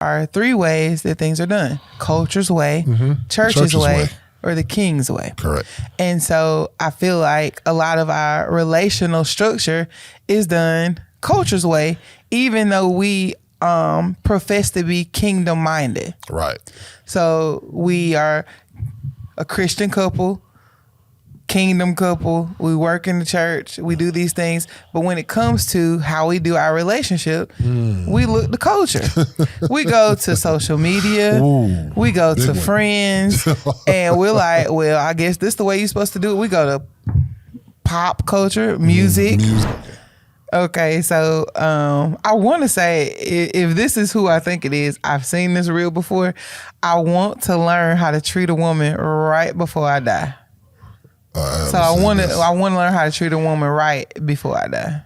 are three ways that things are done: culture's way, church's way, or the king's way. Correct. And so I feel like a lot of our relational structure is done culture's way, even though we profess to be kingdom minded. Right. So we are a Christian couple, kingdom couple, we work in the church, we do these things, but when it comes to how we do our relationship, we look the culture. We go to social media, we go to friends, and we're like, well, I guess this is the way you're supposed to do it. We go to pop culture, music. Okay, so I want to say, if this is who I think it is, I've seen this reel before. I want to learn how to treat a woman right before I die. So I want to learn how to treat a woman right before I die.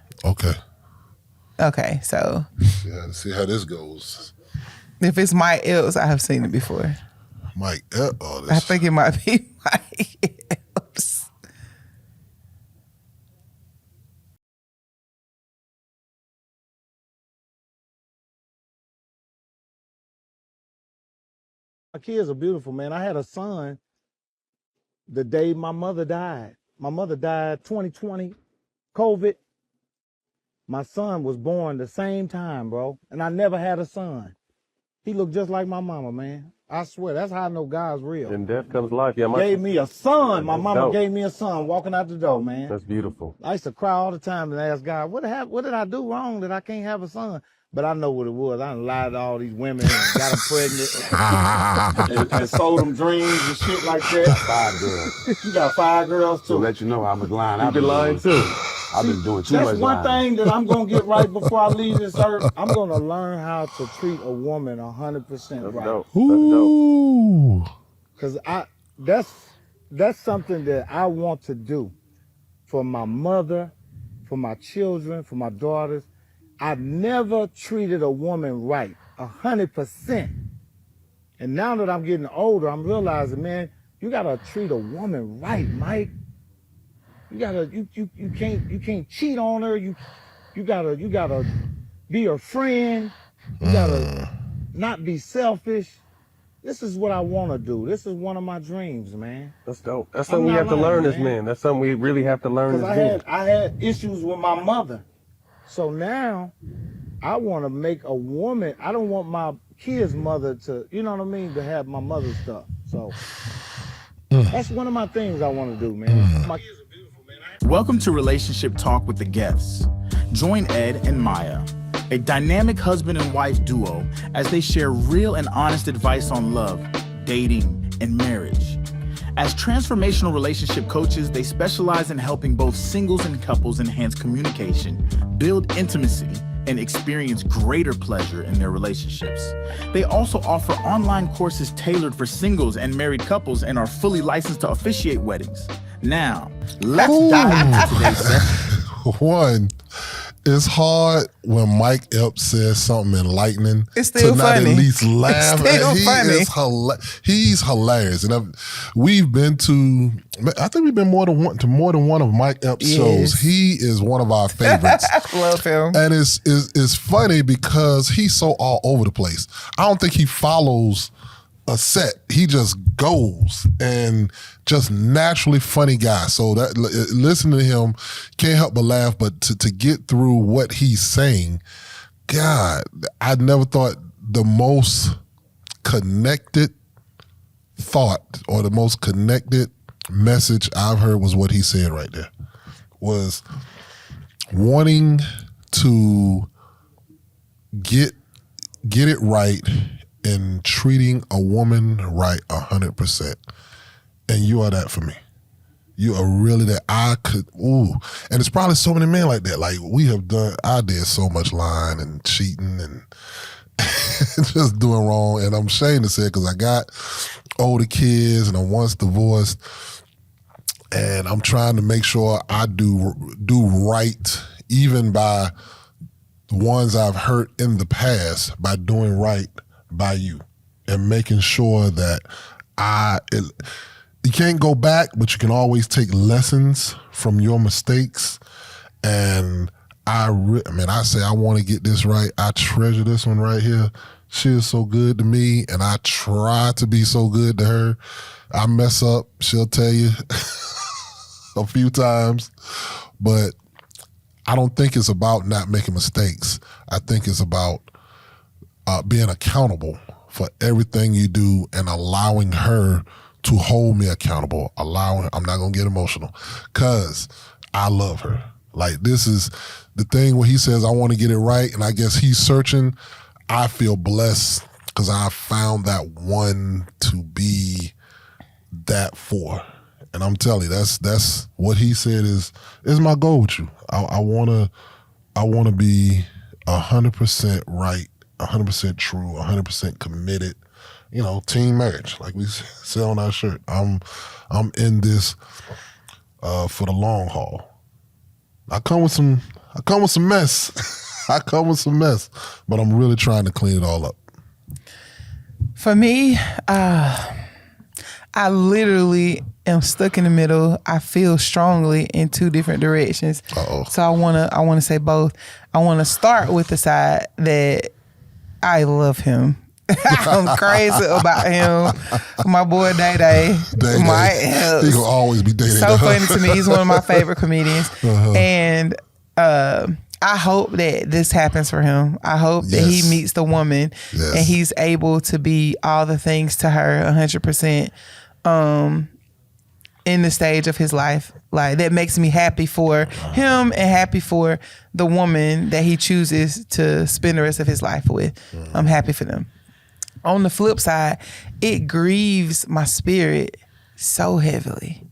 Okay, so yeah, see how this goes. If it's Mike Epps, I have seen it before. Mike Epps? Oh, I think it might be Mike Epps. My kids are beautiful, man. I had a son the day my mother died. My mother died 2020, COVID. My son was born the same time, bro. And I never had a son. He looked just like my mama, man. I swear, that's how I know God's real. In death comes life. Yeah, gave me a son. My mama gave me a son walking out the door, man. That's beautiful. I used to cry all the time and ask God, what did I do wrong that I can't have a son? But I know what it was. I done lied to all these women and got them pregnant and sold them dreams and shit like that. 5 girls. You got 5 girls too. To let you know I'm a lying. You've been lying too. I've been doing too much That's one lying. thing that I'm going to get right before I leave this earth. I'm going to learn how to treat a woman 100% right. Dope. That's dope. Because that's something that I want to do for my mother, for my children, for my daughters. I've never treated a woman right, 100%. And now that I'm getting older, I'm realizing, man, you gotta treat a woman right, Mike. You can't cheat on her. You gotta be her friend. You gotta not be selfish. This is what I want to do. This is one of my dreams, man. That's dope. That's something we have to learn as men. That's something we really have to learn as men. I had issues with my mother. So now I want to make a woman. I don't want my kid's mother to, you know what I mean, to have my mother's stuff. So that's one of my things I want to do, man. My kids are beautiful, man. Welcome to Relationship Talk with the Geths. Join Ed and Maya, a dynamic husband and wife duo, as they share real and honest advice on love, dating, and marriage. As transformational relationship coaches, they specialize in helping both singles and couples enhance communication, build intimacy, and experience greater pleasure in their relationships. They also offer online courses tailored for singles and married couples and are fully licensed to officiate weddings. Now, let's dive into today's session. One, it's hard when Mike Epps says something enlightening It's still to funny. not at least laugh. It's still funny. He's hilarious, and we've been to. I think we've been more than one of Mike Epps' shows. He is one of our favorites. Love him. And it's funny because he's so all over the place. I don't think he follows a set. He just goes and just naturally funny guy. So that listening to him, can't help but laugh. But to get through what he's saying, God, I never thought the most connected thought or the most connected message I've heard was what he said right there. Was wanting to get it right and treating a woman right 100%. And you are that for me. You are really that. And it's probably so many men like that. Like I did so much lying and cheating and just doing wrong. And I'm ashamed to say it because I got older kids and I'm once divorced. And I'm trying to make sure I do right, even by the ones I've hurt in the past, by doing right by you and making sure that you can't go back, but you can always take lessons from your mistakes. And I say I want to get this right. I treasure this one right here She is so good to me, and I try to be so good to her. I mess up, she'll tell you a few times, but I don't think it's about not making mistakes. I think it's about being accountable for everything you do and allowing her to hold me accountable. I'm not going to get emotional because I love her. Like, this is the thing where he says, I want to get it right, and I guess he's searching. I feel blessed because I found that one to be that for. And I'm telling you, that's what he said is my goal with you. I wanna be 100% right, 100% true, 100% committed. You know, team marriage, like we say on our shirt. I'm in this for the long haul. I come with some mess. I come with some mess, but I'm really trying to clean it all up. For me, I literally am stuck in the middle. I feel strongly in two different directions. So I wanna say both. I wanna start with the side that I love him. I'm crazy about him. My boy Day Day. He will always be Day Day. So funny to me. He's one of my favorite comedians. And I hope that this happens for him. I hope that he meets the woman and he's able to be all the things to her 100% in the stage of his life. Like, that makes me happy for him and happy for the woman that he chooses to spend the rest of his life with. I'm happy for them. On the flip side, it grieves my spirit so heavily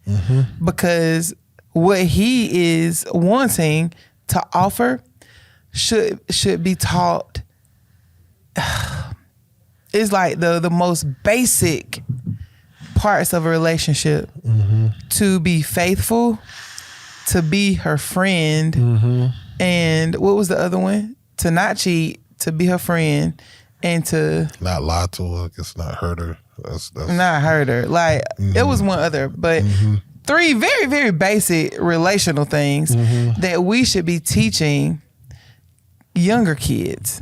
because what he is wanting to offer should be taught. It's like the most basic parts of a relationship. To be faithful, to be her friend, and what was the other one? To not cheat, to be her friend, and to not lie to her. I guess not hurt her. That's not hurt her. Like, it was one other, but three very, very basic relational things that we should be teaching younger kids.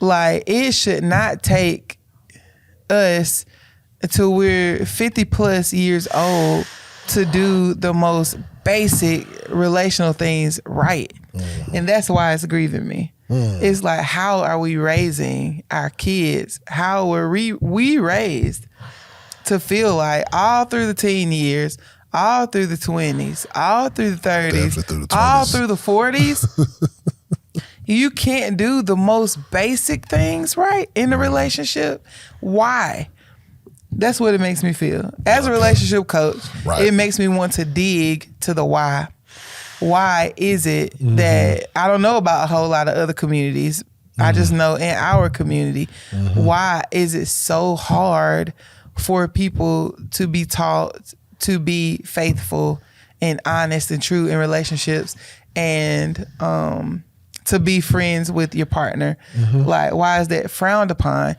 Like, it should not take us until we're 50 plus years old to do the most basic relational things right. And that's why it's grieving me. It's like, how are we raising our kids? How were we raised to feel like all through the teen years, all through the 20s, all through the 30s, all through the 40s, you can't do the most basic things right in a relationship? Why? That's what it makes me feel. As a relationship coach, it makes me want to dig to the why. Why is it that I don't know about a whole lot of other communities? I just know in our community, why is it so hard for people to be taught to be faithful and honest and true in relationships and to be friends with your partner? Like, why is that frowned upon?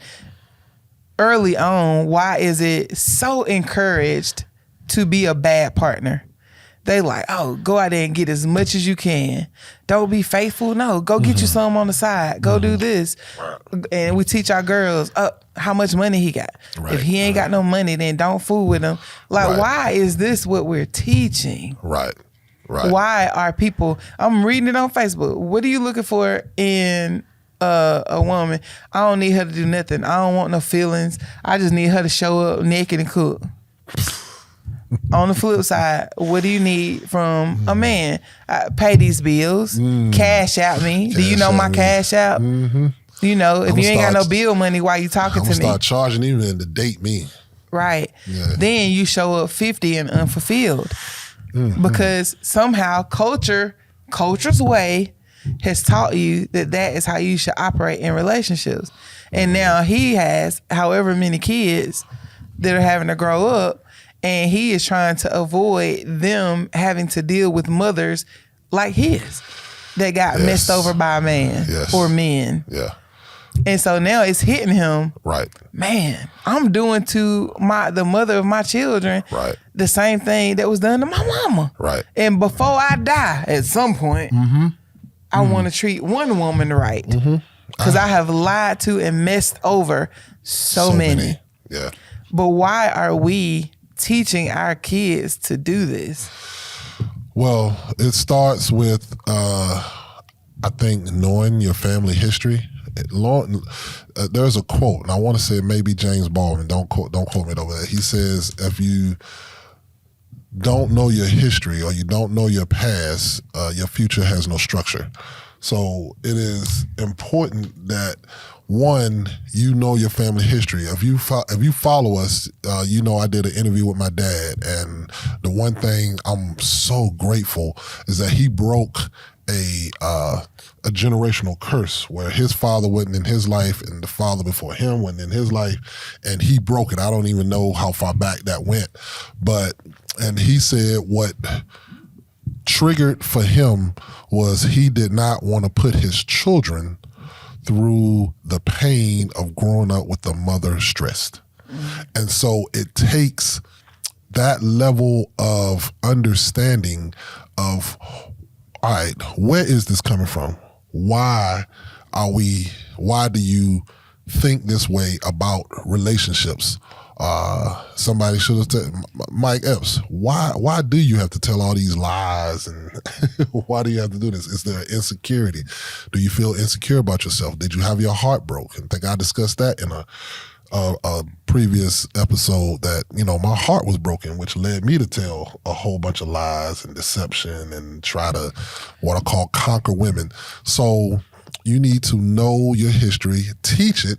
Early on, why is it so encouraged to be a bad partner? They like, oh, go out there and get as much as you can. Don't be faithful. No, go get you some on the side. Go do this. And we teach our girls, how much money he got. If he ain't got no money, then don't fool with him. Like, why is this what we're teaching? Right. Why are people, I'm reading it on Facebook. What are you looking for in a woman? I don't need her to do nothing. I don't want no feelings. I just need her to show up naked and cook. On the flip side, what do you need from a man? Pay these bills. Cash out me. Do you know my cash out? You know, if you ain't got no bill money, why you talking to me? Start charging even to date me. Right. Then you show up 50 and unfulfilled. Because somehow culture's way has taught you that is how you should operate in relationships. And now he has however many kids that are having to grow up, and he is trying to avoid them having to deal with mothers like his that got messed over by a man or men. And so now it's hitting him. Man, I'm doing to the mother of my children the same thing that was done to my mama. And before I die, at some point, I want to treat one woman right. because I have lied to and messed over so many. Yeah. But why are we teaching our kids to do this? Well, it starts with, I think, knowing your family history. There's a quote, and I want to say it may be James Baldwin. Don't quote me over there. He says, if you don't know your history or you don't know your past, your future has no structure. So it is important that, one, you know your family history. If you follow us, you know I did an interview with my dad, and the one thing I'm so grateful is that he broke a generational curse where his father wasn't in his life and the father before him wasn't in his life, and he broke it. I don't even know how far back that went, and he said what triggered for him was he did not want to put his children through the pain of growing up with a mother stressed. And so it takes that level of understanding of, all right, where is this coming from? Why do you think this way about relationships? Somebody should have said, Mike Epps, why do you have to tell all these lies, and why do you have to do this? Is there insecurity? Do you feel insecure about yourself? Did you have your heart broken? I think I discussed that in a previous episode, that, you know, my heart was broken, which led me to tell a whole bunch of lies and deception and try to, what I call, conquer women. So you need to know your history, teach it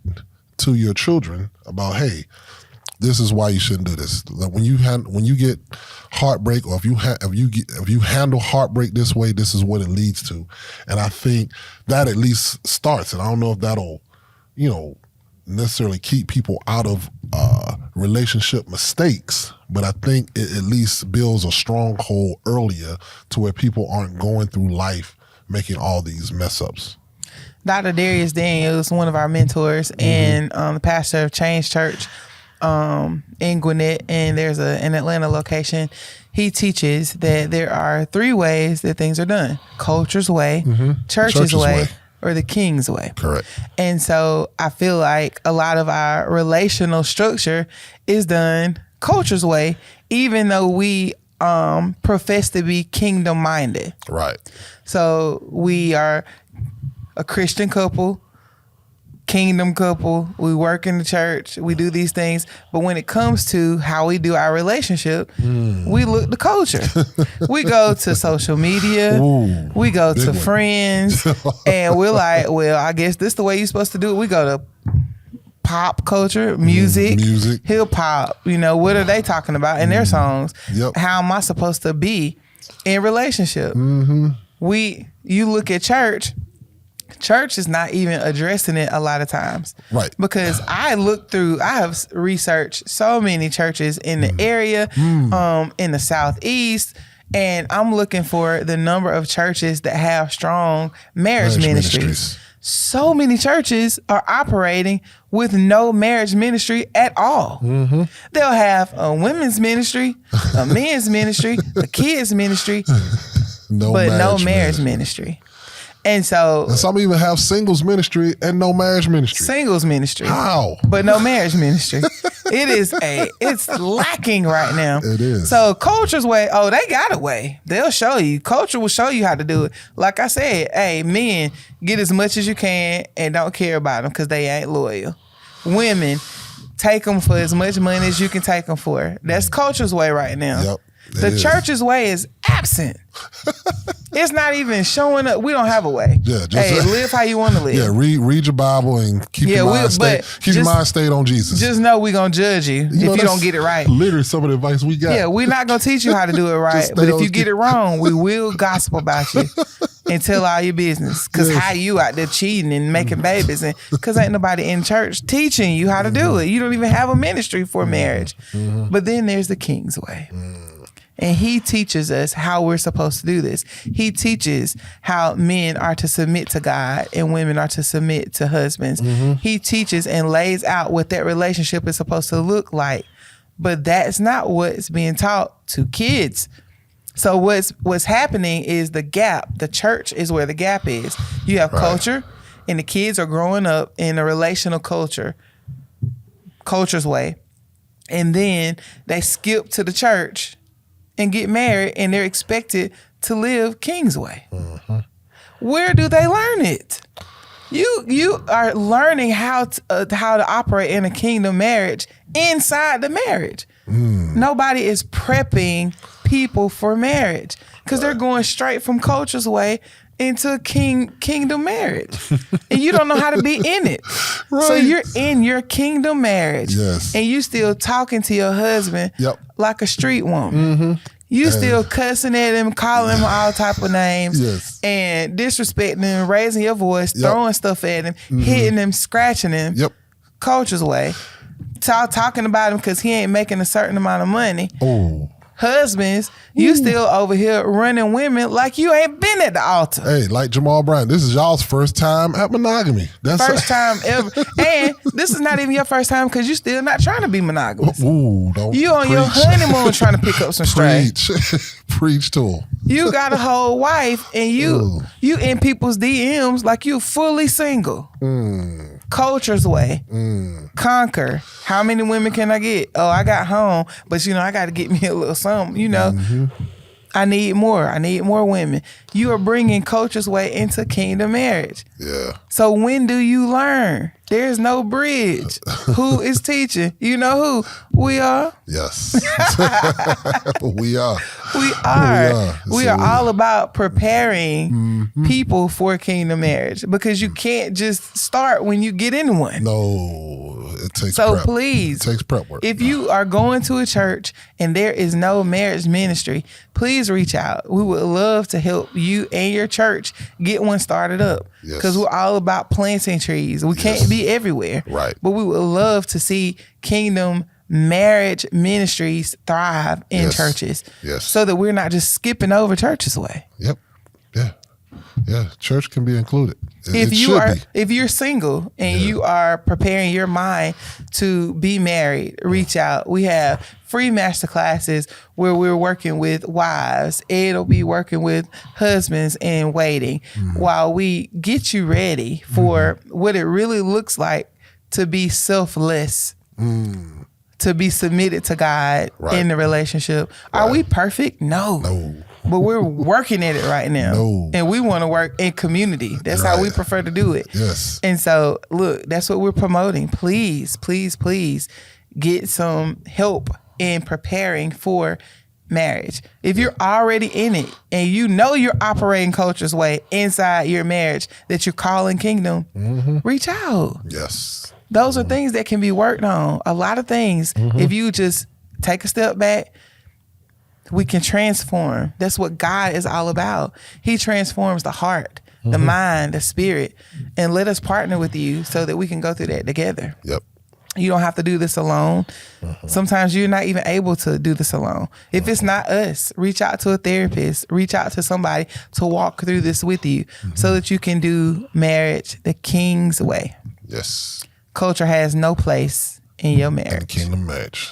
to your children about, hey, this is why you shouldn't do this. Like when you get heartbreak, or if you handle heartbreak this way, this is what it leads to. And I think that at least starts. And I don't know if that'll, you know, necessarily keep people out of relationship mistakes, but I think it at least builds a stronghold earlier to where people aren't going through life making all these mess ups. Dr. Darius Daniels, one of our mentors, and the pastor of Change Church in Gwinnett, and there's an Atlanta location. He teaches that there are 3 ways that things are done: culture's way, church's way, or the king's way. Correct. And so I feel like a lot of our relational structure is done culture's way, even though we profess to be kingdom minded. Right. So we are a Christian couple, kingdom couple, we work in the church, we do these things, but when it comes to how we do our relationship, we look the culture. We go to social media, we go to friends, and we're like, well, I guess this is the way you're supposed to do it. We go to pop culture, music, hip hop, you know, what are they talking about in their songs? Yep. How am I supposed to be in relationship? You look at church is not even addressing it a lot of times. Right. Because I have researched so many churches in the area, in the Southeast, and I'm looking for the number of churches that have strong marriage ministries. So many churches are operating with no marriage ministry at all. They'll have a women's ministry, a men's ministry, a kids ministry, but no marriage ministry. And so, and some even have singles ministry and no marriage ministry. Singles ministry. How? But no marriage ministry. It's lacking right now. It is. So culture's way, they got a way. They'll show you. Culture will show you how to do it. Like I said, hey, men, get as much as you can and don't care about them because they ain't loyal. Women, take them for as much money as you can take them for. That's culture's way right now. Yep. The church's way is absent. It's not even showing up. We don't have a way. Yeah, live how you want to live. Yeah, read your Bible and keep your mind stayed on Jesus. Just know we're going to judge you if you don't get it right. Literally some of the advice we got. Yeah, we're not going to teach you how to do it right. But if you get it wrong, we will gossip about you and tell all your business. Because how you out there cheating and making babies. And because ain't nobody in church teaching you how to do it. You don't even have a ministry for marriage. But then there's the king's way. And he teaches us how we're supposed to do this. He teaches how men are to submit to God and women are to submit to husbands. He teaches and lays out what that relationship is supposed to look like. But that's not what's being taught to kids. So what's happening is the gap. The church is where the gap is. You have culture and the kids are growing up in a relational culture's way, and then they skip to the church and get married, and they're expected to live King's way. Where do they learn it? You are learning how to operate in a kingdom marriage inside the marriage. Nobody is prepping people for marriage because they're going straight from culture's way into a kingdom marriage, and you don't know how to be in it. So you're in your kingdom marriage, and you still talking to your husband like a street woman. You still cussing at him, calling him all type of names, and disrespecting him, raising your voice, throwing stuff at him, hitting him, scratching him. Culture's way. Talking about him because he ain't making a certain amount of money. Husbands, you still over here running women like you ain't been at the altar. Hey, like Jamal Bryant, this is y'all's first time at monogamy. That's first time ever. And this is not even your first time because you still not trying to be monogamous. Don't you on your honeymoon trying to pick up some stray. Preach to him. You got a whole wife and you in people's DMs like you fully single. Culture's way. Conquer. How many women can I get? Oh, I got home, but I got to get me a little something, I need more. I need more women. You are bringing culture's way into kingdom marriage. So when do you learn? There's no bridge. Who is teaching? You know who? We are. Yes. We are. We are. We are all about preparing people for kingdom marriage because you can't just start when you get in one. No, it takes so prep. Please, it takes prep work. If you are going to a church and there is no marriage ministry, please reach out. We would love to help you and your church get one started up because we're all about planting trees. We can't be everywhere, right? But we would love to see kingdom marriage ministries thrive in churches, so that we're not just skipping over church's way. Church can be included. If you're single and you are preparing your mind to be married, reach out. We have free master classes where we're working with wives. Ed will be working with husbands in waiting while we get you ready for what it really looks like to be selfless, to be submitted to God in the relationship. Are we perfect? No. But we're working at it right now. And we want to work in community. That's how we prefer to do it. And so, look, that's what we're promoting. Please, please, please get some help in preparing for marriage. If you're already in it and you know you're operating culture's way inside your marriage that you're calling kingdom, reach out. Those are things that can be worked on. A lot of things, if you just take a step back, we can transform. That's what God is all about. He transforms the heart, the mind, the spirit, and let us partner with you so that we can go through that together. You don't have to do this alone. Sometimes you're not even able to do this alone. If it's not us, reach out to a therapist, reach out to somebody to walk through this with you so that you can do marriage the King's way. Culture has no place in your marriage. Kingdom marriage.